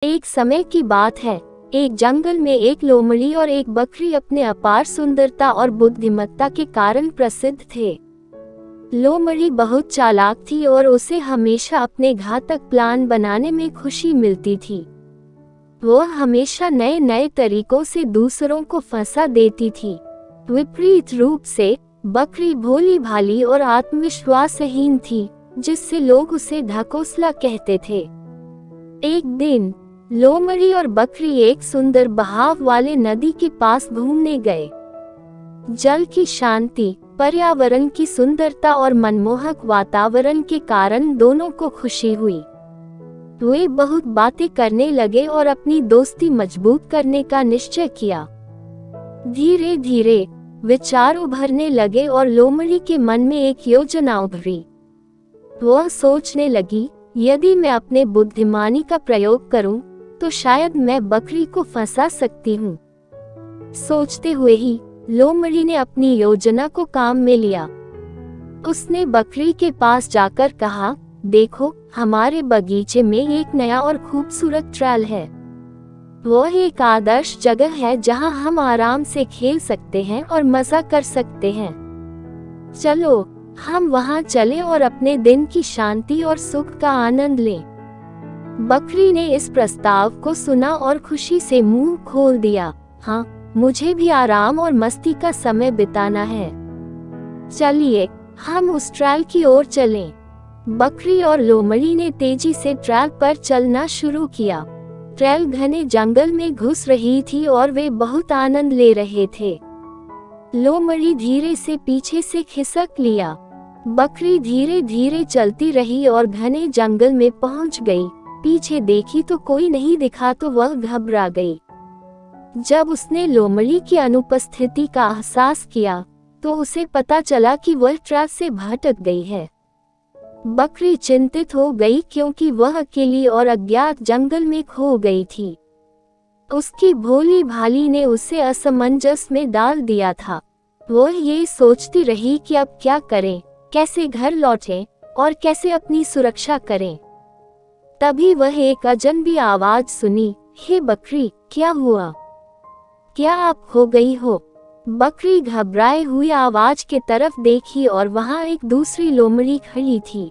एक समय की बात है, एक जंगल में एक लोमड़ी और एक बकरी अपने अपार सुंदरता और बुद्धिमत्ता के कारण प्रसिद्ध थे। लोमड़ी बहुत चालाक थी और उसे हमेशा अपने घातक प्लान बनाने में खुशी मिलती थी। वो हमेशा नए नए तरीकों से दूसरों को फंसा देती थी। विपरीत रूप से बकरी भोली भाली और आत्मविश्वासहीन थी, जिससे लोग उसे ढकोसला कहते थे। एक दिन लोमड़ी और बकरी एक सुंदर बहाव वाले नदी के पास घूमने गए। जल की शांति, पर्यावरण की सुंदरता और मनमोहक वातावरण के कारण दोनों को खुशी हुई। वे बहुत बातें करने लगे और अपनी दोस्ती मजबूत करने का निश्चय किया। धीरे धीरे विचार उभरने लगे और लोमड़ी के मन में एक योजना उभरी। वह सोचने लगी, यदि मैं अपने बुद्धिमानी का प्रयोग करूं, तो शायद मैं बकरी को फंसा सकती हूँ। सोचते हुए ही लोमड़ी ने अपनी योजना को काम में लिया। उसने बकरी के पास जाकर कहा, देखो, हमारे बगीचे में एक नया और खूबसूरत ट्रेल है। वह एक आदर्श जगह है जहाँ हम आराम से खेल सकते हैं और मजा कर सकते हैं। चलो, हम वहाँ चलें और अपने दिन की शांति और सुख का आनंद लें। बकरी ने इस प्रस्ताव को सुना और खुशी से मुंह खोल दिया। हाँ, मुझे भी आराम और मस्ती का समय बिताना है। चलिए, हम उस ट्रेल की ओर चलें। बकरी और लोमड़ी ने तेजी से ट्रेल पर चलना शुरू किया। ट्रेल घने जंगल में घुस रही थी और वे बहुत आनंद ले रहे थे। लोमड़ी धीरे से पीछे से खिसक लिया। बकरी धीरे धीरे चलती रही और घने जंगल में पहुंच गई। पीछे देखी तो कोई नहीं दिखा तो वह घबरा गई। जब उसने लोमड़ी की अनुपस्थिति का एहसास किया, तो उसे पता चला कि वह ट्रेल से भटक गई है। बकरी चिंतित हो गई क्योंकि वह अकेली और अज्ञात जंगल में खो गई थी। उसकी भोली भाली ने उसे असमंजस में डाल दिया था। वह ये सोचती रही कि अब क्या करें, कैसे घर लौटें और कैसे अपनी सुरक्षा करें। तभी वह एक अजनबी आवाज सुनी, हे बकरी, क्या हुआ? क्या आप खो गई हो? बकरी घबराए हुई आवाज के तरफ देखी और वहां एक दूसरी लोमड़ी खड़ी थी।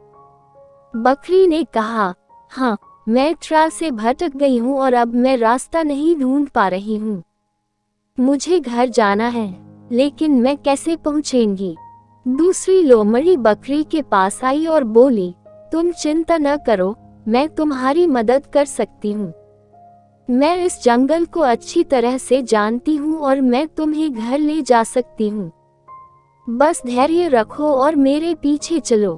बकरी ने कहा, हाँ, मैं ट्रेल से भटक गई हूँ और अब मैं रास्ता नहीं ढूंढ पा रही हूँ। मुझे घर जाना है, लेकिन मैं कैसे पहुँचेंगी? दूसरी लोमड़ी बकरी के पास आई और बोली, तुम चिंता न करो, मैं तुम्हारी मदद कर सकती हूँ। मैं इस जंगल को अच्छी तरह से जानती हूँ और मैं तुम्हें घर ले जा सकती हूँ। बस धैर्य रखो और मेरे पीछे चलो।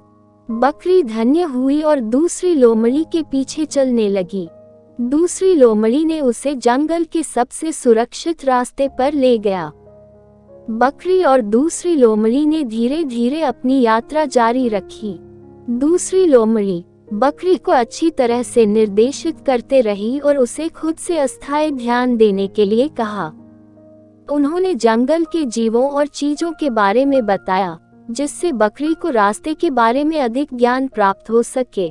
बकरी धन्य हुई और दूसरी लोमड़ी के पीछे चलने लगी। दूसरी लोमड़ी ने उसे जंगल के सबसे सुरक्षित रास्ते पर ले गया। बकरी और दूसरी लोमड़ी ने धीरे धीरे अपनी यात्रा जारी रखी। दूसरी लोमड़ी बकरी को अच्छी तरह से निर्देशित करते रही और उसे खुद से अस्थायी ध्यान देने के लिए कहा। उन्होंने जंगल के जीवों और चीजों के बारे में बताया, जिससे बकरी को रास्ते के बारे में अधिक ज्ञान प्राप्त हो सके।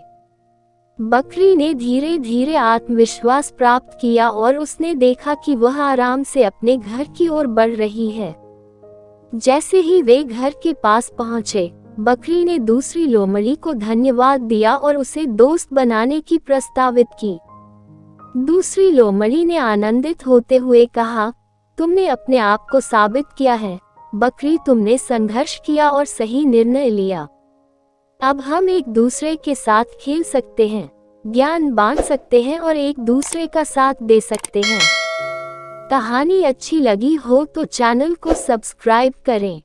बकरी ने धीरे धीरे आत्मविश्वास प्राप्त किया और उसने देखा कि वह आराम से अपने घर की ओर बढ़ रही है। जैसे ही वे घर के पास पहुंचे, बकरी ने दूसरी लोमड़ी को धन्यवाद दिया और उसे दोस्त बनाने की प्रस्तावित की। दूसरी लोमड़ी ने आनंदित होते हुए कहा, तुमने अपने आप को साबित किया है बकरी, तुमने संघर्ष किया और सही निर्णय लिया। अब हम एक दूसरे के साथ खेल सकते हैं, ज्ञान बांट सकते हैं और एक दूसरे का साथ दे सकते हैं। कहानी अच्छी लगी हो तो चैनल को सब्सक्राइब करें।